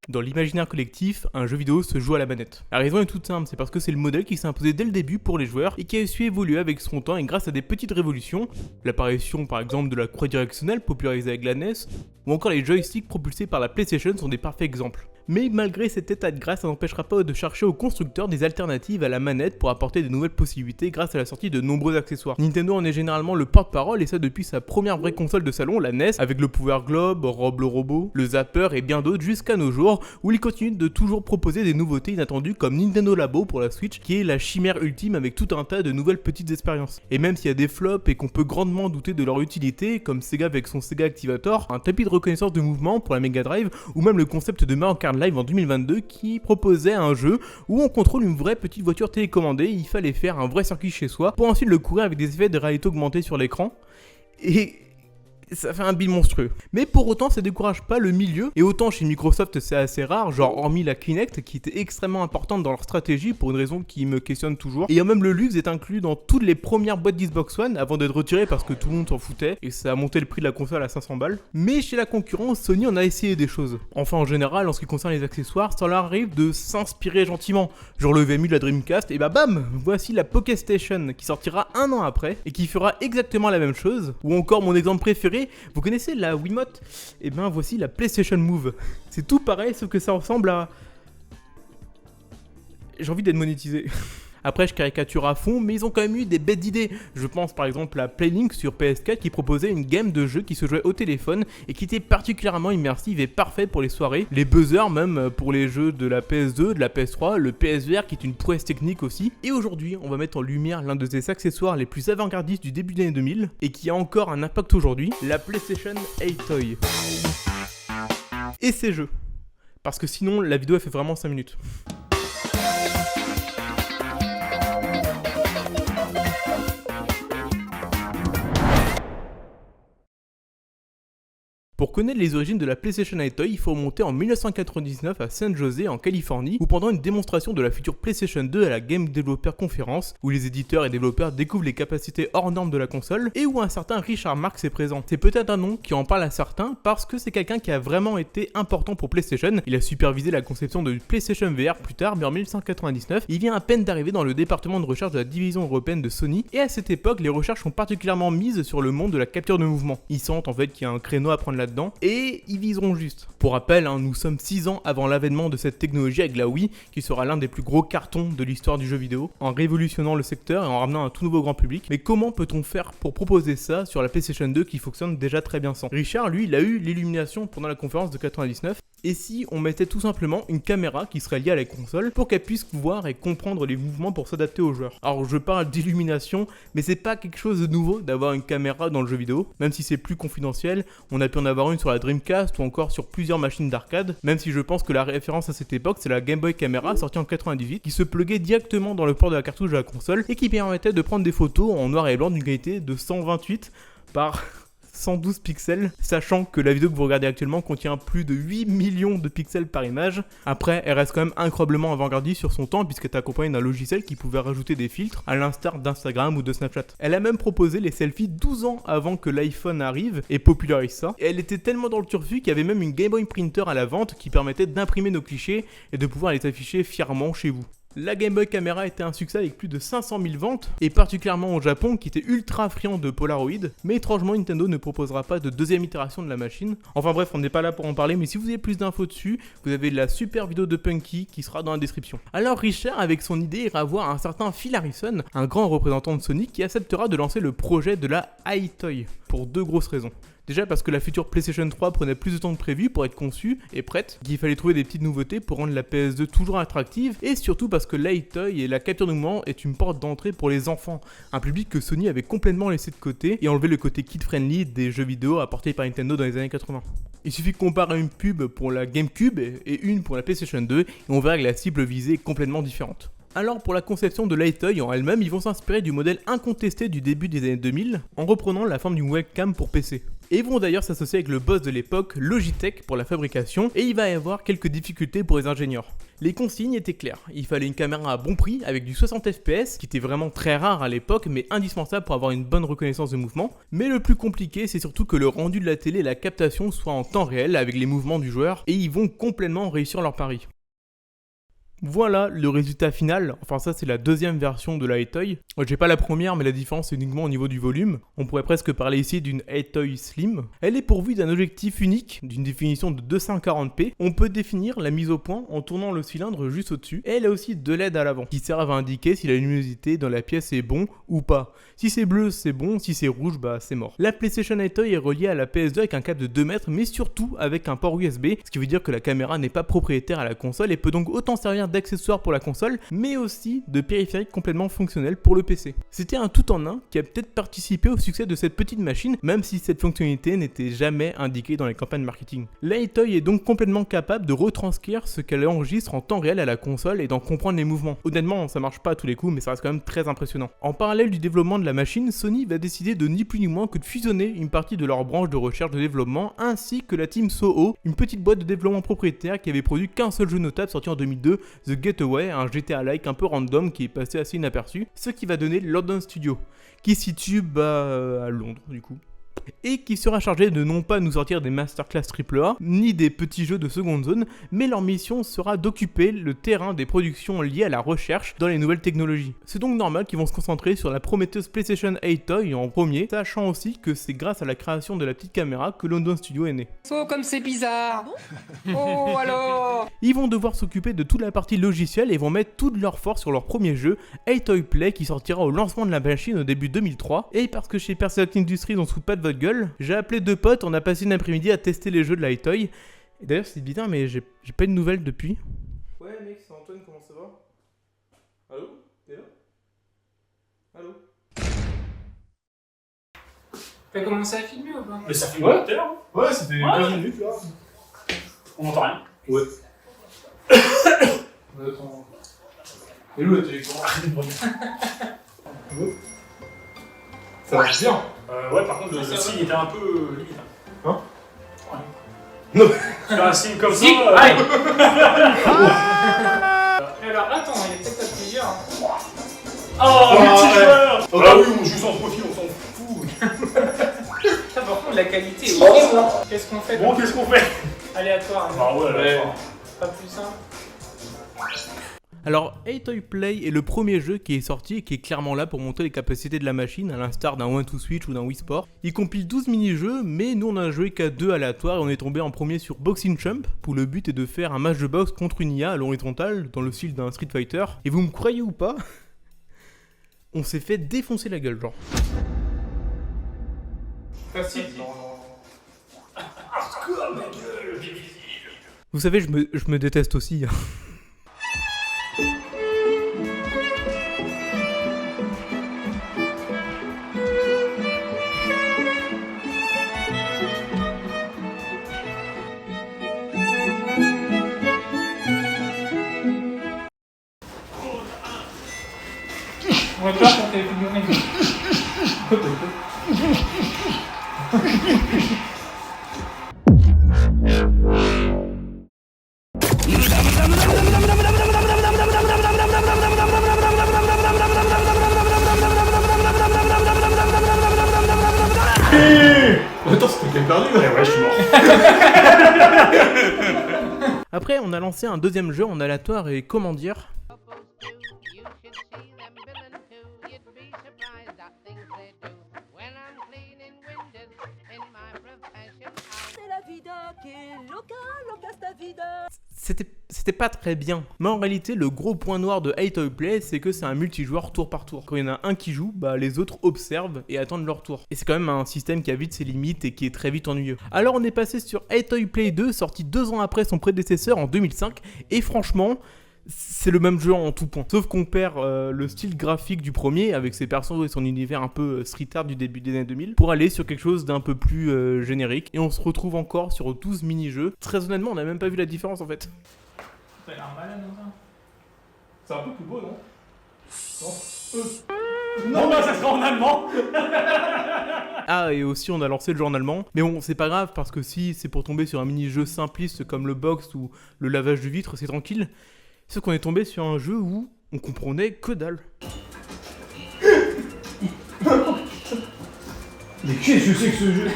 Dans l'imaginaire collectif, un jeu vidéo se joue à la manette. La raison est toute simple, c'est parce que c'est le modèle qui s'est imposé dès le début pour les joueurs et qui a su évoluer avec son temps et grâce à des petites révolutions, l'apparition par exemple de la croix directionnelle popularisée avec la NES, ou encore les joysticks propulsés par la PlayStation sont des parfaits exemples. Mais malgré cet état de grâce, ça n'empêchera pas de chercher aux constructeurs des alternatives à la manette pour apporter de nouvelles possibilités grâce à la sortie de nombreux accessoires. Nintendo en est généralement le porte-parole et ça depuis sa première vraie console de salon, la NES, avec le Power Globe, Rob le robot, le Zapper et bien d'autres jusqu'à nos jours, où ils continuent de toujours proposer des nouveautés inattendues comme Nintendo Labo pour la Switch, qui est la chimère ultime avec tout un tas de nouvelles petites expériences. Et même s'il y a des flops et qu'on peut grandement douter de leur utilité, comme Sega avec son Sega Activator, un tapis de reconnaissance de mouvement pour la Mega Drive, ou même le concept de Mario Kart Live en 2022 qui proposait un jeu où on contrôle une vraie petite voiture télécommandée, il fallait faire un vrai circuit chez soi pour ensuite le courir avec des effets de réalité augmentée sur l'écran. Et ça fait un build monstrueux. Mais pour autant, ça décourage pas le milieu. Et autant chez Microsoft, c'est assez rare, genre hormis la Kinect, qui était extrêmement importante dans leur stratégie pour une raison qui me questionne toujours. Et même le luxe est inclus dans toutes les premières boîtes d'Xbox One avant d'être retiré parce que tout le monde s'en foutait et ça a monté le prix de la console à 500 balles. Mais chez la concurrence, Sony en a essayé des choses. Enfin, en général, en ce qui concerne les accessoires, ça leur arrive de s'inspirer gentiment. Genre le VMU de la Dreamcast, et bah bam, voici la Pocket Station qui sortira un an après et qui fera exactement la même chose. Ou encore mon exemple préféré, vous connaissez la Wiimote? Et ben voici la PlayStation Move. C'est tout pareil sauf que ça ressemble à... J'ai envie d'être monétisé. Après, je caricature à fond, mais ils ont quand même eu des bêtes d'idées. Je pense par exemple à Playlink sur PS4 qui proposait une gamme de jeux qui se jouait au téléphone et qui était particulièrement immersive et parfaite pour les soirées. Les buzzers même pour les jeux de la PS2, de la PS3, le PSVR qui est une prouesse technique aussi. Et aujourd'hui, on va mettre en lumière l'un de ces accessoires les plus avant-gardistes du début des années 2000 et qui a encore un impact aujourd'hui, la PlayStation 8 Toy. Et ces jeux. Parce que sinon, la vidéo elle fait vraiment 5 minutes. Pour connaître les origines de la PlayStation 8 Toy, il faut remonter en 1999 à San Jose en Californie, où pendant une démonstration de la future PlayStation 2 à la Game Developer Conference, où les éditeurs et développeurs découvrent les capacités hors normes de la console, et où un certain Richard Marx est présent. C'est peut-être un nom qui en parle à certains, parce que c'est quelqu'un qui a vraiment été important pour PlayStation. Il a supervisé la conception de PlayStation VR plus tard, mais en 1999, il vient à peine d'arriver dans le département de recherche de la division européenne de Sony, et à cette époque, les recherches sont particulièrement mises sur le monde de la capture de mouvement. Ils sentent en fait qu'il y a un créneau à prendre là-dedans et ils viseront juste. Pour rappel, nous sommes 6 ans avant l'avènement de cette technologie avec la Wii, qui sera l'un des plus gros cartons de l'histoire du jeu vidéo, en révolutionnant le secteur et en ramenant un tout nouveau grand public. Mais comment peut-on faire pour proposer ça sur la PlayStation 2 qui fonctionne déjà très bien sans? Richard, lui, il a eu l'illumination pendant la conférence de 99. Et si on mettait tout simplement une caméra qui serait liée à la console pour qu'elle puisse voir et comprendre les mouvements pour s'adapter aux joueurs? Alors je parle d'illumination, mais c'est pas quelque chose de nouveau d'avoir une caméra dans le jeu vidéo, même si c'est plus confidentiel. On a pu en avoir une sur la Dreamcast ou encore sur plusieurs machines d'arcade, même si je pense que la référence à cette époque c'est la Game Boy Camera sortie en 98 qui se pluguait directement dans le port de la cartouche de la console et qui permettait de prendre des photos en noir et blanc d'une qualité de 128 par 112 pixels, sachant que la vidéo que vous regardez actuellement contient plus de 8 millions de pixels par image. Après, elle reste quand même incroyablement avant-gardiste sur son temps puisqu'elle est accompagnée d'un logiciel qui pouvait rajouter des filtres à l'instar d'Instagram ou de Snapchat. Elle a même proposé les selfies 12 ans avant que l'iPhone arrive et popularise ça. Et elle était tellement dans le turfu qu'il y avait même une Game Boy Printer à la vente qui permettait d'imprimer nos clichés et de pouvoir les afficher fièrement chez vous. La Game Boy Camera était un succès avec plus de 500 000 ventes, et particulièrement au Japon qui était ultra friand de Polaroid, mais étrangement Nintendo ne proposera pas de deuxième itération de la machine. Enfin bref, on n'est pas là pour en parler, mais si vous avez plus d'infos dessus, vous avez la super vidéo de Punky qui sera dans la description. Alors Richard, avec son idée, ira voir un certain Phil Harrison, un grand représentant de Sony, qui acceptera de lancer le projet de la iToy, pour 2 grosses raisons. Déjà parce que la future PlayStation 3 prenait plus de temps que prévu pour être conçue et prête, qu'il fallait trouver des petites nouveautés pour rendre la PS2 toujours attractive, et surtout parce que l'iToy et la capture de mouvement est une porte d'entrée pour les enfants, un public que Sony avait complètement laissé de côté et enlevé le côté kid-friendly des jeux vidéo apportés par Nintendo dans les années 80. Il suffit de comparer une pub pour la GameCube et une pour la PlayStation 2 et on verra que la cible visée est complètement différente. Alors pour la conception de l'iToy en elle-même, ils vont s'inspirer du modèle incontesté du début des années 2000 en reprenant la forme d'une webcam pour PC. et vont d'ailleurs s'associer avec le boss de l'époque, Logitech, pour la fabrication, et il va y avoir quelques difficultés pour les ingénieurs. Les consignes étaient claires, il fallait une caméra à bon prix avec du 60 fps, qui était vraiment très rare à l'époque mais indispensable pour avoir une bonne reconnaissance de mouvement. Mais le plus compliqué c'est surtout que le rendu de la télé et la captation soient en temps réel avec les mouvements du joueur, et ils vont complètement réussir leur pari. Voilà le résultat final, enfin ça c'est la deuxième version de la Hitoy. J'ai pas la première mais la différence c'est uniquement au niveau du volume. On pourrait presque parler ici d'une Hitoy Slim. Elle est pourvue d'un objectif unique, d'une définition de 240p. On peut définir la mise au point en tournant le cylindre juste au-dessus. Et elle a aussi deux LED à l'avant qui servent à indiquer si la luminosité dans la pièce est bon ou pas. Si c'est bleu c'est bon, si c'est rouge bah c'est mort. La PlayStation Hitoy est reliée à la PS2 avec un câble de 2 mètres mais surtout avec un port USB, ce qui veut dire que la caméra n'est pas propriétaire à la console et peut donc autant servir d'accessoires pour la console, mais aussi de périphérique complètement fonctionnel pour le PC. C'était un tout en un qui a peut-être participé au succès de cette petite machine, même si cette fonctionnalité n'était jamais indiquée dans les campagnes marketing. La Hitoy est donc complètement capable de retranscrire ce qu'elle enregistre en temps réel à la console et d'en comprendre les mouvements. Honnêtement, ça marche pas à tous les coups, mais ça reste quand même très impressionnant. En parallèle du développement de la machine, Sony va décider de ni plus ni moins que de fusionner une partie de leur branche de recherche de développement ainsi que la team Soho, une petite boîte de développement propriétaire qui avait produit qu'un seul jeu notable sorti en 2002, The Getaway, un GTA-like un peu random qui est passé assez inaperçu, ce qui va donner London Studio, qui se situe à Londres du coup. Et qui sera chargé de non pas nous sortir des masterclass AAA, ni des petits jeux de seconde zone, mais leur mission sera d'occuper le terrain des productions liées à la recherche dans les nouvelles technologies. C'est donc normal qu'ils vont se concentrer sur la prometteuse PlayStation 8 Toy en premier, sachant aussi que c'est grâce à la création de la petite caméra que London Studio est né. Oh comme c'est bizarre. Oh alors. Ils vont devoir s'occuper de toute la partie logicielle et vont mettre toute leur force sur leur premier jeu, Hitoy Play, qui sortira au lancement de la machine au début 2003. Et parce que chez Perseus Industries on se fout pas de votre gueule, j'ai appelé deux potes, on a passé une après-midi à tester les jeux de la Hitoy. Et d'ailleurs c'est bizarre mais j'ai pas eu de nouvelles depuis. Ouais mec, c'est Antoine, comment ça va? Allô? T'es là? Allô? T'as commencé à filmer ou pas? Mais ça fait ouais. Ouais, c'était 15 minutes là. On n'entend rien. Ouais. Attends. Et où la télécommande? Ça marche bien. Ouais, par contre, le signe était un peu limite. Hein? Ouais. Non. Faire un signe comme ça. Aïe. Alors attends, il est peut-être à plusieurs. Oh, multijoueur. Ah oui, on joue sans profil, on s'en fout. Par contre, la qualité est horrible. Qu'est-ce qu'on fait? Bon, qu'est-ce qu'on fait? Aléatoire. Bah ouais, aléatoire. Pas plus simple. Alors, Hitoy Play est le premier jeu qui est sorti et qui est clairement là pour montrer les capacités de la machine, à l'instar d'un One2Switch ou d'un Wii Sport. Il compile 12 mini-jeux, mais nous on a joué qu'à 2 aléatoires et on est tombé en premier sur Boxing Champ, où le but est de faire un match de boxe contre une IA à l'horizontale, dans le style d'un Street Fighter. Et vous me croyez ou pas, on s'est fait défoncer la gueule, genre. Facile. Vous savez, je me déteste aussi. On va peur quand t'es figuré. Attends, c'était quel perdu? Ouais, je suis mort. Après, on a lancé un deuxième jeu en aléatoire et comment dire? C'était pas très bien. Mais en réalité, le gros point noir de Hitoy Play, c'est que c'est un multijoueur tour par tour. Quand il y en a un qui joue, bah les autres observent et attendent leur tour. Et c'est quand même un système qui a vite ses limites et qui est très vite ennuyeux. Alors on est passé sur Hitoy Play 2, sorti 2 ans après son prédécesseur en 2005. Et franchement, c'est le même jeu en tout point. Sauf qu'on perd le style graphique du premier, avec ses persos et son univers un peu street art du début des années 2000, pour aller sur quelque chose d'un peu plus générique. Et on se retrouve encore sur 12 mini-jeux. Très honnêtement, on n'a même pas vu la différence en fait. T'as l'air malade, ça. C'est un peu plus beau, non? Non, bah ça sera en allemand. Ah, et aussi on a lancé le journalement. Mais bon, c'est pas grave parce que si c'est pour tomber sur un mini-jeu simpliste comme le box ou le lavage de vitres, c'est tranquille. Sauf qu'on est tombé sur un jeu où on comprenait que dalle. Mais qu'est-ce que c'est que ce jeu?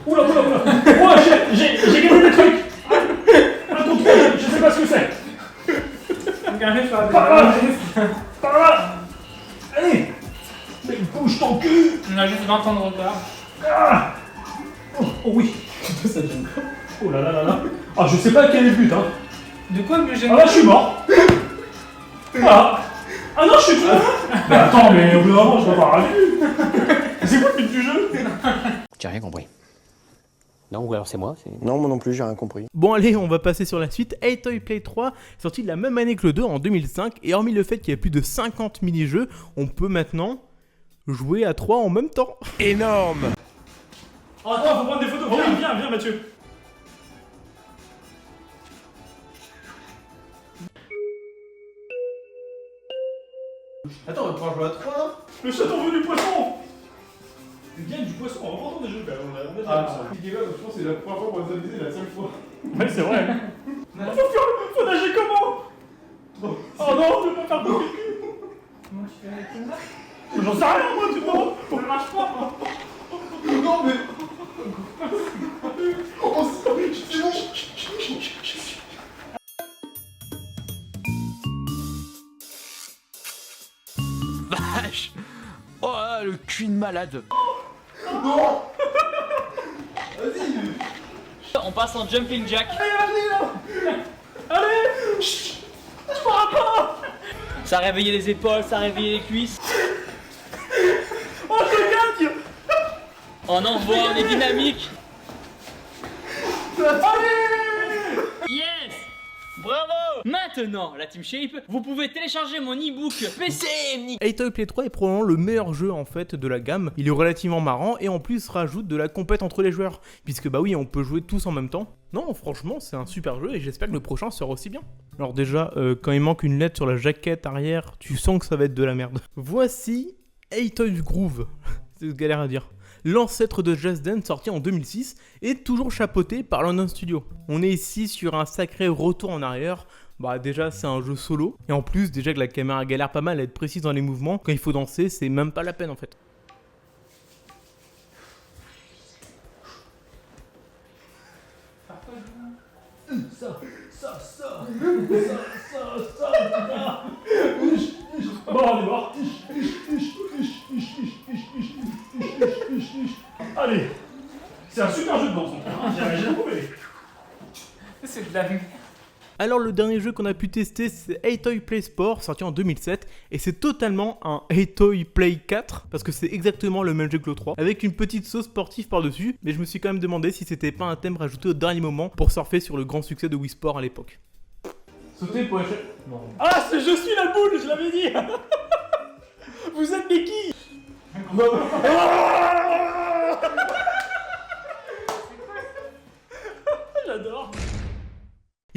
Oula. Oh, j'ai gagné des trucs. Un contrôle, je sais pas ce que c'est. Regardez faire des Par là. Allez. Mais bouge ton cul. On a juste 20 ans de retard. Ah. Oh oui. Oh là là là là. Ah, je sais pas quel est le but, hein. De quoi me gêner? Ah là, je suis mort. Ah. Ah non, je suis mort. Mais attends, mais au bout d'un moment, je vais pas arrêter. C'est quoi le but du jeu? J'ai rien compris. Non, ou alors c'est moi, c'est... Non, moi non plus, j'ai rien compris. Bon allez, on va passer sur la suite. Atoy Play 3, sorti de la même année que le 2 en 2005. Et hormis le fait qu'il y ait plus de 50 mini-jeux, on peut maintenant jouer à 3 en même temps. Énorme! Oh, attends, faut prendre des photos. Oh oui, viens Mathieu. Attends, on va pouvoir jouer à 3 là? Le château du poisson. Il vient du poisson, on va entendre des jeux. On a déjà ça. Je pense que c'est la première fois qu'on va s'amuser, la seule fois. Ouais, c'est vrai. Faut nager comment? Oh non, je vais pas faire de cul. Comment tu fais avec ça? J'en sais rien, moi, tu vois. Ça marche pas. Non, mais. Oh, Vache! Oh là, le cul de malade! non! On passe en jumping jack. Allez. Ça a réveillé les épaules, ça a réveillé les cuisses. Oh, je gagne. On envoie, on est dynamique. Allez. Yes! Bravo! Maintenant, la Team Shape, vous pouvez télécharger mon e-book PC. Atoy Play 3 est probablement le meilleur jeu en fait de la gamme. Il est relativement marrant et en plus rajoute de la compète entre les joueurs. Puisque bah oui, on peut jouer tous en même temps. Non, franchement, c'est un super jeu et j'espère que le prochain sera aussi bien. Alors déjà, quand il manque une lettre sur la jaquette arrière, tu sens que ça va être de la merde. Voici Atoy Groove. C'est galère à dire. L'ancêtre de Just Dance sorti en 2006 et toujours chapeauté par London Studio. On est ici sur un sacré retour en arrière. Bah déjà c'est un jeu solo et en plus déjà que la caméra galère pas mal à être précise dans les mouvements, quand il faut danser c'est même pas la peine en fait. Bon, on est mort. Allez. C'est un super jeu de danse. J'ai trouvé. C'est de la merde. Alors le dernier jeu qu'on a pu tester c'est Atoy Play Sport sorti en 2007 et c'est totalement un Atoy Play 4 parce que c'est exactement le même jeu que le 3 avec une petite sauce sportive par dessus, mais je me suis quand même demandé si c'était pas un thème rajouté au dernier moment pour surfer sur le grand succès de Wii Sport à l'époque. Sauter pour échec. Non. Ah, c'est je suis la boule, je l'avais dit. Vous êtes des qui? J'adore.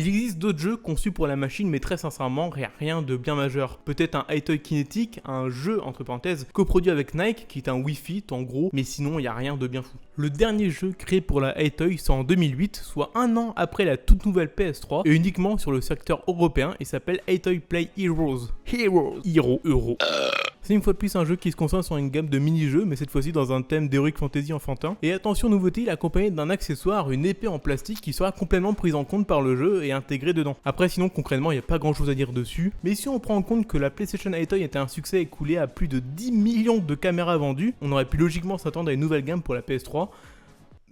Il existe d'autres jeux conçus pour la machine, mais très sincèrement, rien de bien majeur. Peut-être un Atoy Kinetic, un jeu, entre parenthèses, coproduit avec Nike, qui est un Wii Fit en gros, mais sinon, il n'y a rien de bien fou. Le dernier jeu créé pour la Atoy sort en 2008, soit un an après la toute nouvelle PS3, et uniquement sur le secteur européen, et s'appelle Atoy Play Heroes. Euro. C'est une fois de plus un jeu qui se concentre sur une gamme de mini-jeux, mais cette fois-ci dans un thème d'heroic fantasy enfantin. Et attention nouveauté, il est accompagné d'un accessoire, une épée en plastique qui sera complètement prise en compte par le jeu et intégrée dedans. Après sinon concrètement il n'y a pas grand chose à dire dessus, mais si on prend en compte que la PlayStation Atoy était un succès écoulé à plus de 10 millions de caméras vendues, on aurait pu logiquement s'attendre à une nouvelle gamme pour la PS3.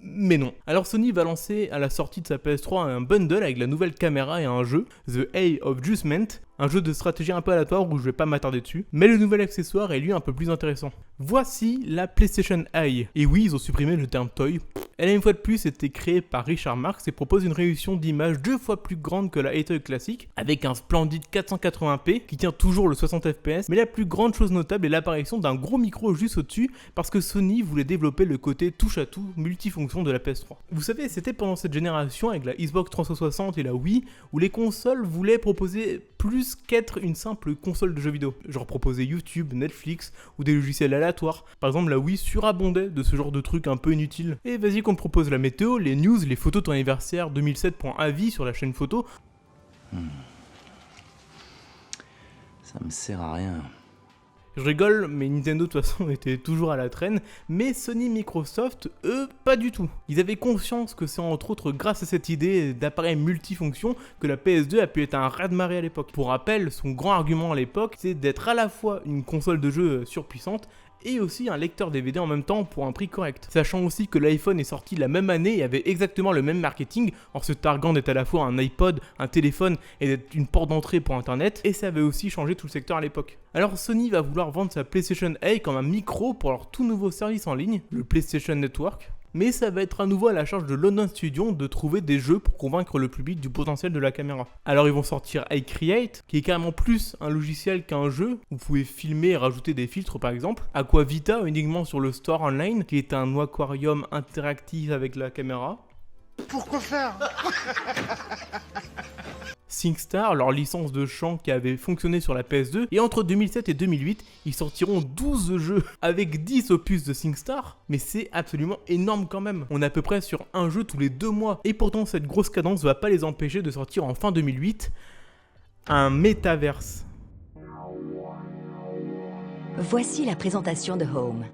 Mais non. Alors Sony va lancer à la sortie de sa PS3 un bundle avec la nouvelle caméra et un jeu, The Eye of Judgment, un jeu de stratégie un peu aléatoire où je vais pas m'attarder dessus, mais le nouvel accessoire est lui un peu plus intéressant. Voici la PlayStation Eye. Et oui, ils ont supprimé le terme toy, Elle a une fois de plus été créée par Richard Marx et propose une résolution d'image 2 fois plus grande que la Aetoy classique, avec un splendide 480p qui tient toujours le 60 fps, mais la plus grande chose notable est l'apparition d'un gros micro juste au-dessus, parce que Sony voulait développer le côté touche-à-tout multifonction de la PS3. Vous savez, c'était pendant cette génération avec la Xbox 360 et la Wii, où les consoles voulaient proposer plus qu'être une simple console de jeux vidéo. Genre proposer YouTube, Netflix ou des logiciels aléatoires. Par exemple, la Wii surabondait de ce genre de trucs un peu inutiles. Et vas-y qu'on te propose la météo, les news, les photos de ton anniversaire 2007.avis sur la chaîne photo. Ça me sert à rien. Je rigole, mais Nintendo de toute façon était toujours à la traîne, mais Sony Microsoft, eux, pas du tout. Ils avaient conscience que c'est entre autres grâce à cette idée d'appareil multifonction que la PS2 a pu être un raz-de-marée à l'époque. Pour rappel, son grand argument à l'époque, c'est d'être à la fois une console de jeu surpuissante, et aussi un lecteur DVD en même temps pour un prix correct. Sachant aussi que l'iPhone est sorti la même année et avait exactement le même marketing, en se targuant d'être à la fois un iPod, un téléphone et d'être une porte d'entrée pour internet, et ça avait aussi changé tout le secteur à l'époque. Alors Sony va vouloir vendre sa PlayStation A comme un micro pour leur tout nouveau service en ligne, le PlayStation Network. Mais ça va être à nouveau à la charge de London Studio de trouver des jeux pour convaincre le public du potentiel de la caméra. Alors ils vont sortir iCreate, qui est carrément plus un logiciel qu'un jeu. Vous pouvez filmer et rajouter des filtres par exemple. Aquavita uniquement sur le store online, qui est un aquarium interactif avec la caméra. Pourquoi faire? SingStar, leur licence de chant qui avait fonctionné sur la PS2, et entre 2007 et 2008, ils sortiront 12 jeux avec 10 opus de SingStar, mais c'est absolument énorme quand même. On est à peu près sur un jeu tous les 2 mois, et pourtant cette grosse cadence va pas les empêcher de sortir en fin 2008 un métaverse. Voici la présentation de Home.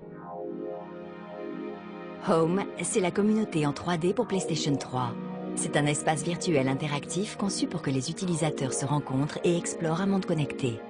Home, c'est la communauté en 3D pour PlayStation 3. C'est un espace virtuel interactif conçu pour que les utilisateurs se rencontrent et explorent un monde connecté.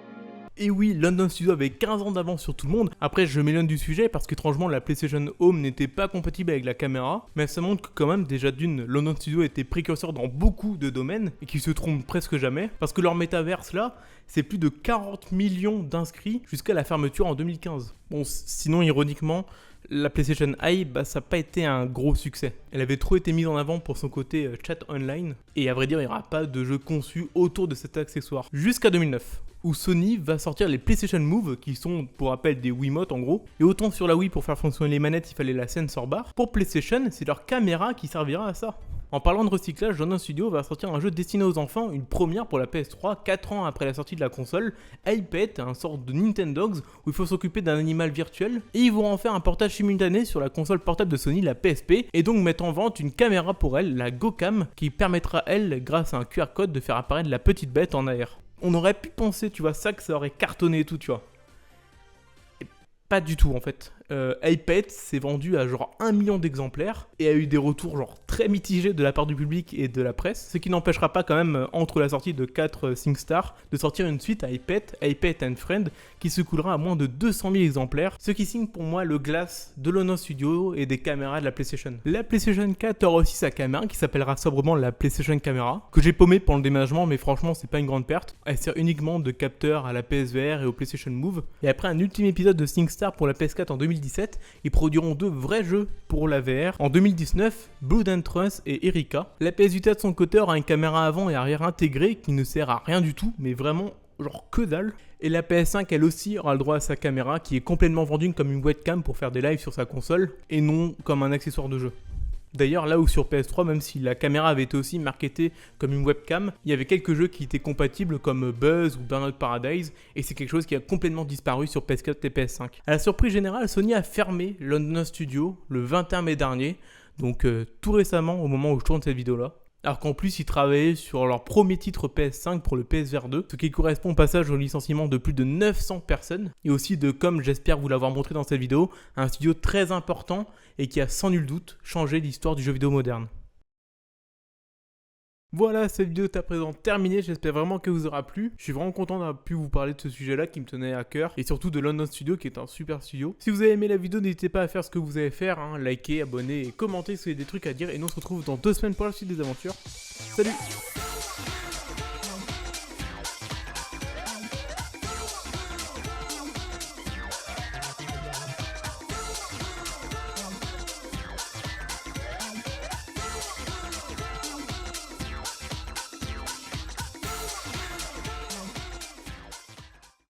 Et oui, London Studio avait 15 ans d'avance sur tout le monde. Après, je m'éloigne du sujet parce qu'étrangement, la PlayStation Home n'était pas compatible avec la caméra. Mais ça montre que quand même, déjà d'une, London Studio était précurseur dans beaucoup de domaines et qu'ils se trompent presque jamais. Parce que leur métaverse là, c'est plus de 40 millions d'inscrits jusqu'à la fermeture en 2015. Bon, sinon, ironiquement, la PlayStation Eye, ça n'a pas été un gros succès. Elle avait trop été mise en avant pour son côté chat online. Et à vrai dire, il n'y aura pas de jeu conçu autour de cet accessoire. Jusqu'à 2009. Où Sony va sortir les PlayStation Move, qui sont pour rappel des Wiimotes en gros. Et autant sur la Wii pour faire fonctionner les manettes, il fallait la sensor bar. Pour PlayStation, c'est leur caméra qui servira à ça. En parlant de recyclage, London Studio va sortir un jeu destiné aux enfants, une première pour la PS3, 4 ans après la sortie de la console. iPet, un sort de Nintendogs, où il faut s'occuper d'un animal virtuel. Et ils vont en faire un portage simultané sur la console portable de Sony, la PSP, et donc mettre en vente une caméra pour elle, la GoCam, qui permettra elle, grâce à un QR code, de faire apparaître la petite bête en AR. On aurait pu penser, tu vois, ça que ça aurait cartonné et tout, tu vois. Et pas du tout en fait. iPad s'est vendu à genre 1 million d'exemplaires et a eu des retours genre très mitigés de la part du public et de la presse, ce qui n'empêchera pas quand même, entre la sortie de 4 SingStar, de sortir une suite à iPad and Friend, qui se coulera à moins de 200 000 exemplaires, ce qui signe pour moi le glace de London Studio et des caméras de la PlayStation. La PlayStation 4 aura aussi sa caméra qui s'appellera sobrement la PlayStation Camera, que j'ai paumé pendant le déménagement, mais franchement c'est pas une grande perte. Elle sert uniquement de capteur à la PSVR et au PlayStation Move. Et après un ultime épisode de SingStar pour la PS4 en 2017, ils produiront 2 vrais jeux pour la VR. En 2019, Blood and Trust et Erika. La PS Vita de son côté aura une caméra avant et arrière intégrée qui ne sert à rien du tout, mais vraiment genre que dalle. Et la PS5 elle aussi aura le droit à sa caméra qui est complètement vendue comme une webcam pour faire des lives sur sa console et non comme un accessoire de jeu. D'ailleurs, là où sur PS3, même si la caméra avait été aussi marketée comme une webcam, il y avait quelques jeux qui étaient compatibles comme Buzz ou Burnout Paradise, et c'est quelque chose qui a complètement disparu sur PS4 et PS5. À la surprise générale, Sony a fermé London Studio le 21 mai dernier, donc tout récemment au moment où je tourne cette vidéo-là. Alors qu'en plus, ils travaillaient sur leur premier titre PS5 pour le PSVR 2, ce qui correspond au passage au licenciement de plus de 900 personnes, et aussi de, comme j'espère vous l'avoir montré dans cette vidéo, un studio très important et qui a sans nul doute changé l'histoire du jeu vidéo moderne. Voilà, cette vidéo est à présent terminée, j'espère vraiment qu'elle vous aura plu. Je suis vraiment content d'avoir pu vous parler de ce sujet-là qui me tenait à cœur, et surtout de London Studio qui est un super studio. Si vous avez aimé la vidéo, n'hésitez pas à faire ce que vous allez faire, liker, abonner et commenter si vous avez des trucs à dire, et nous on se retrouve dans 2 semaines pour la suite des aventures. Salut!